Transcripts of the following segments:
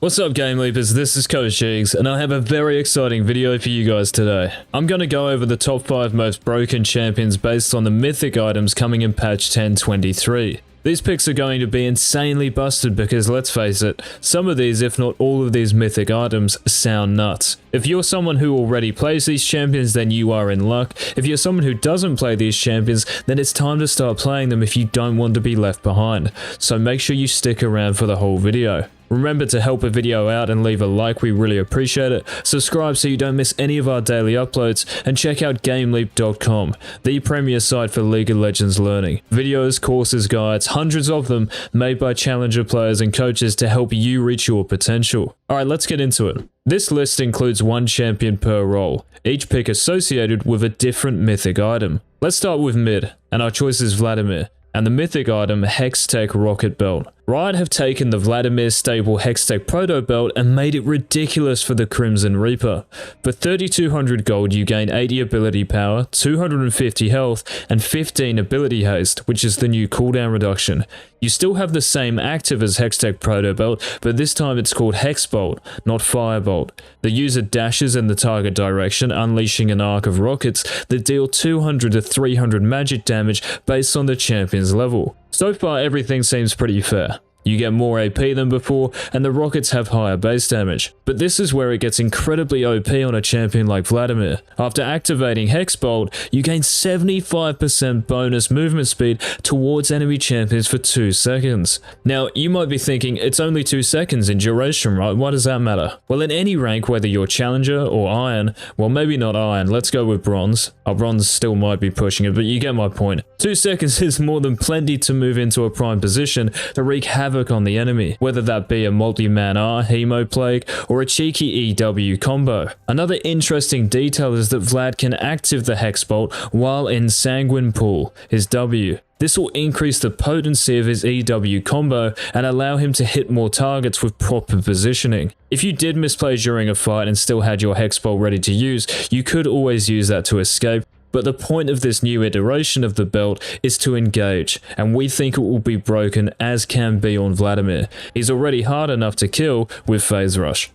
What's up GameLeapers, this is Coach Jigs, and I have a very exciting video for you guys today. I'm going to go over the top 5 most broken champions based on the mythic items coming in patch 10.23. These picks are going to be insanely busted because, let's face it, some of these, if not all of these mythic items, sound nuts. If you're someone who already plays these champions, then you are in luck. If you're someone who doesn't play these champions, then it's time to start playing them if you don't want to be left behind. So make sure you stick around for the whole video. Remember to help a video out and leave a like, we really appreciate it. Subscribe so you don't miss any of our daily uploads, and check out GameLeap.com, the premier site for League of Legends learning. Videos, courses, guides, hundreds of them made by challenger players and coaches to help you reach your potential. Alright, let's get into it. This list includes one champion per role, each pick associated with a different mythic item. Let's start with mid, and our choice is Vladimir, and the mythic item Hextech Rocket Belt. Riot have taken the Vladimir stable Hextech Proto Belt and made it ridiculous for the Crimson Reaper. For 3200 gold you gain 80 ability power, 250 health, and 15 ability haste, which is the new cooldown reduction. You still have the same active as Hextech Proto Belt, but this time it's called Hexbolt, not Firebolt. The user dashes in the target direction, unleashing an arc of rockets that deal 200 to 300 magic damage based on the champion's level. So far everything seems pretty fair. You get more AP than before, and the rockets have higher base damage. But this is where it gets incredibly OP on a champion like Vladimir. After activating Hexbolt, you gain 75% bonus movement speed towards enemy champions for 2 seconds. Now, you might be thinking, it's only 2 seconds in duration, right? Why does that matter? Well, in any rank, whether you're Challenger or Iron, well, maybe not Iron, let's go with Bronze. Bronze still might be pushing it, but you get my point. 2 seconds is more than plenty to move into a prime position to wreak havoc on the enemy, whether that be a multi-man R, Hemo Plague, or a cheeky EW combo. Another interesting detail is that Vlad can active the Hexbolt while in Sanguine Pool, his W. This will increase the potency of his EW combo and allow him to hit more targets with proper positioning. If you did misplay during a fight and still had your Hexbolt ready to use, you could always use that to escape. But the point of this new iteration of the belt is to engage, and we think it will be broken as can be on Vladimir. He's already hard enough to kill with Phase Rush.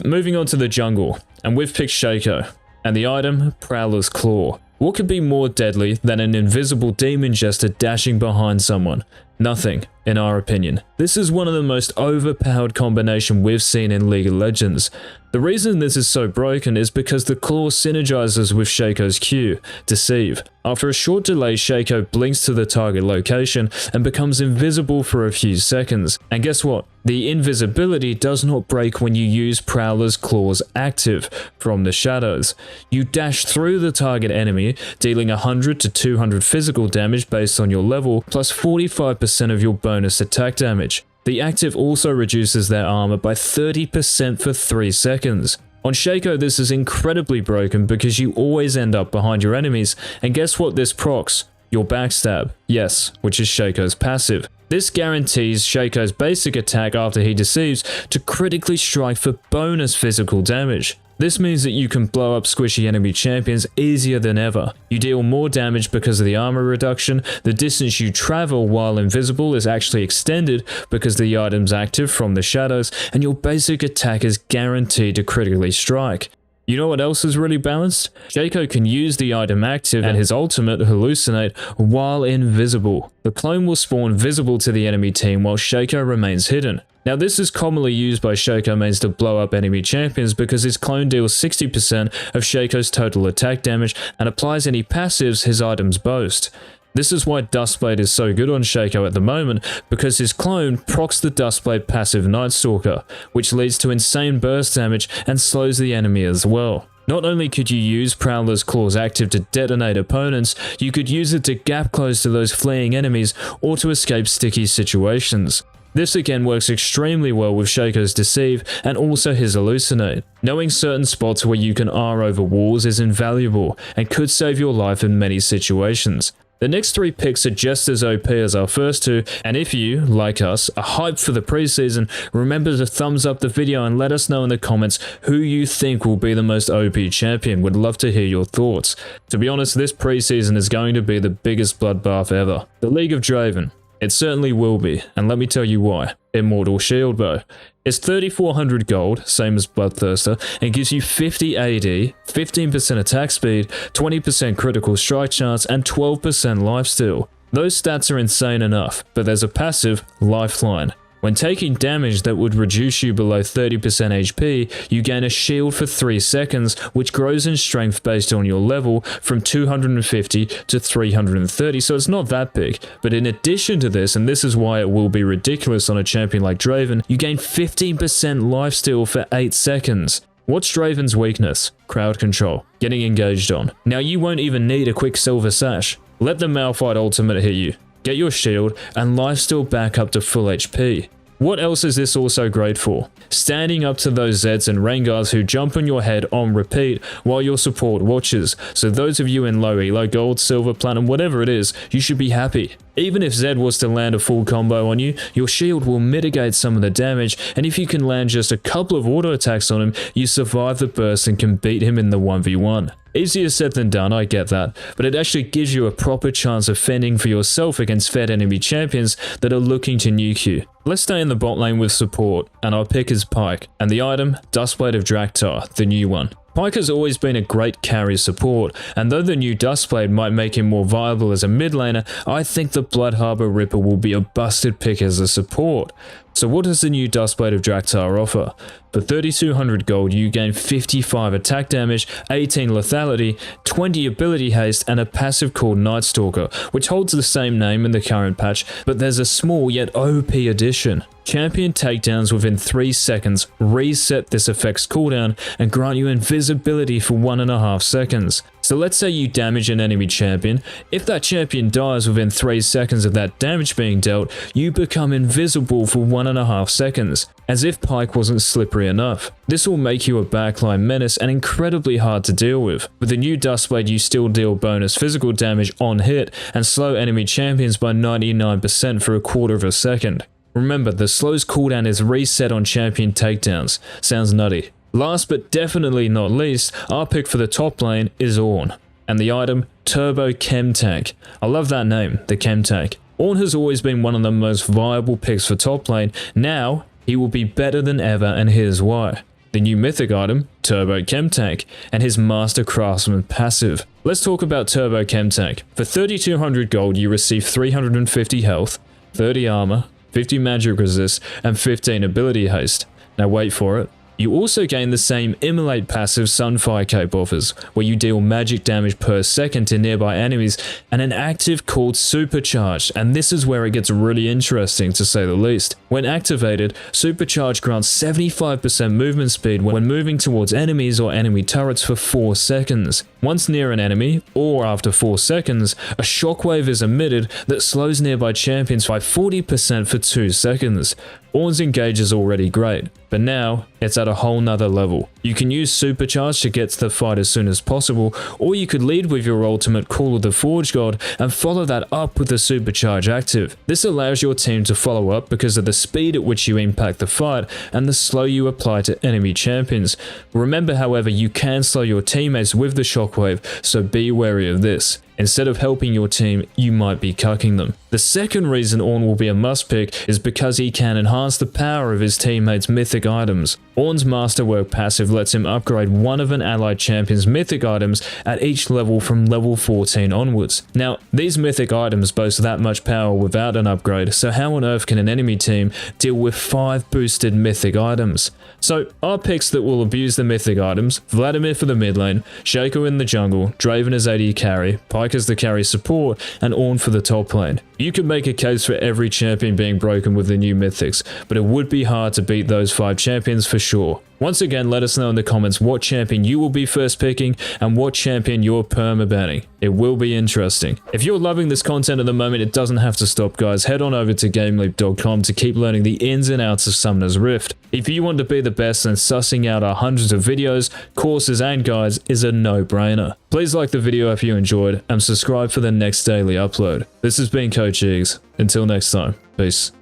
Moving on to the jungle, and we've picked Shaco, and the item Prowler's Claw. What could be more deadly than an invisible demon jester dashing behind someone? Nothing, in our opinion. This is one of the most overpowered combination we've seen in League of Legends. The reason this is so broken is because the claw synergizes with Shaco's Q, Deceive. After a short delay, Shaco blinks to the target location and becomes invisible for a few seconds. And guess what? The invisibility does not break when you use Prowler's Claws active from the shadows. You dash through the target enemy, dealing 100 to 200 physical damage based on your level, plus 45% of your bonus attack damage. The active also reduces their armor by 30% for 3 seconds. On Shaco, this is incredibly broken because you always end up behind your enemies, and guess what this procs? Your backstab. Yes, which is Shaco's passive. This guarantees Shaco's basic attack after he deceives to critically strike for bonus physical damage. This means that you can blow up squishy enemy champions easier than ever. You deal more damage because of the armor reduction, the distance you travel while invisible is actually extended because the item's active from the shadows, and your basic attack is guaranteed to critically strike. You know what else is really balanced? Shaco can use the item active and his ultimate hallucinate while invisible. The clone will spawn visible to the enemy team while Shaco remains hidden. Now this is commonly used by Shaco mains to blow up enemy champions because his clone deals 60% of Shaco's total attack damage and applies any passives his items boast. This is why Dustblade is so good on Shaco at the moment, because his clone procs the Dustblade passive Night Stalker, which leads to insane burst damage and slows the enemy as well. Not only could you use Prowler's Claws active to detonate opponents, you could use it to gap close to those fleeing enemies or to escape sticky situations. This again works extremely well with Shaco's Deceive and also his Hallucinate. Knowing certain spots where you can R over walls is invaluable and could save your life in many situations. The next 3 picks are just as OP as our first 2, and if you, like us, are hyped for the preseason, remember to thumbs up the video and let us know in the comments who you think will be the most OP champion. Would love to hear your thoughts. To be honest, this preseason is going to be the biggest bloodbath ever. The League of Draven. It certainly will be, and let me tell you why. Immortal Shield Bow. It's 3400 gold, same as Bloodthirster, and gives you 50 AD, 15% attack speed, 20% critical strike chance, and 12% lifesteal. Those stats are insane enough, but there's a passive, Lifeline. When taking damage that would reduce you below 30% HP, you gain a shield for 3 seconds, which grows in strength based on your level from 250 to 330, so it's not that big. But in addition to this, and this is why it will be ridiculous on a champion like Draven, you gain 15% lifesteal for 8 seconds. What's Draven's weakness? Crowd control, getting engaged on. Now you won't even need a quick silver sash. Let the Malphite ultimate hit you, get your shield, and lifesteal back up to full HP. What else is this also great for? Standing up to those Zeds and Rengars who jump on your head on repeat while your support watches. So those of you in low elo, gold, silver, platinum, whatever it is, you should be happy. Even if Zed was to land a full combo on you, your shield will mitigate some of the damage, and if you can land just a couple of auto attacks on him, you survive the burst and can beat him in the 1v1. Easier said than done, I get that, but it actually gives you a proper chance of fending for yourself against fed enemy champions that are looking to nuke you. Let's stay in the bot lane with support, and our pick is Pyke, and the item, Dustblade of Draktar, the new one. Pyke has always been a great carry support, and though the new Dustblade might make him more viable as a mid laner, I think the Blood Harbor Ripper will be a busted pick as a support. So what does the new Dustblade of Draktar offer? For 3200 gold, you gain 55 attack damage, 18 lethality, 20 ability haste, and a passive called Night Stalker, which holds the same name in the current patch, but there's a small yet OP addition. Champion takedowns within 3 seconds reset this effect's cooldown and grant you invisibility for 1.5 seconds. So let's say you damage an enemy champion. If that champion dies within 3 seconds of that damage being dealt, you become invisible for 1.5 seconds, as if Pyke wasn't slippery enough. This will make you a backline menace and incredibly hard to deal with. With the new Dustblade, you still deal bonus physical damage on hit and slow enemy champions by 99% for 1/4 second. Remember, the slow's cooldown is reset on champion takedowns. Sounds nutty. Last but definitely not least, our pick for the top lane is Ornn, and the item, Turbo Chem Tank. I love that name, the Chem Tank. Ornn has always been one of the most viable picks for top lane. Now, he will be better than ever, and here's why. The new mythic item, Turbo Chem Tank, and his Master Craftsman passive. Let's talk about Turbo Chem Tank. For 3200 gold, you receive 350 health, 30 armor, 50 magic resist, and 15 ability haste. Now wait for it. You also gain the same Immolate passive Sunfire Cape offers, where you deal magic damage per second to nearby enemies, and an active called Supercharge, and this is where it gets really interesting to say the least. When activated, Supercharge grants 75% movement speed when moving towards enemies or enemy turrets for 4 seconds. Once near an enemy, or after 4 seconds, a shockwave is emitted that slows nearby champions by 40% for 2 seconds. Ornn's engage is already great, but now it's at a whole nother level. You can use Supercharge to get to the fight as soon as possible, or you could lead with your ultimate Call of the Forge God and follow that up with the Supercharge active. This allows your team to follow up because of the speed at which you impact the fight and the slow you apply to enemy champions. Remember, however, you can slow your teammates with the shockwave, so be wary of this. Instead of helping your team, you might be cucking them. The second reason Ornn will be a must pick is because he can enhance the power of his teammates' mythic items. Ornn's Masterwork passive lets him upgrade one of an allied champion's mythic items at each level from level 14 onwards. Now, these mythic items boast that much power without an upgrade, so how on earth can an enemy team deal with 5 boosted mythic items? So, our picks that will abuse the mythic items: Vladimir for the mid lane, Shaco in the jungle, Draven as AD carry, Pyke as the carry support, and Ornn for the top lane. You could make a case for every champion being broken with the new mythics, but it would be hard to beat those 5 champions for sure. Once again, let us know in the comments what champion you will be first picking and what champion you're perma-banning. It will be interesting. If you're loving this content at the moment, it doesn't have to stop, guys. Head on over to GameLeap.com to keep learning the ins and outs of Summoner's Rift. If you want to be the best, then sussing out our hundreds of videos, courses, and guides is a no-brainer. Please like the video if you enjoyed, and subscribe for the next daily upload. This has been Coach Eags. Until next time, peace.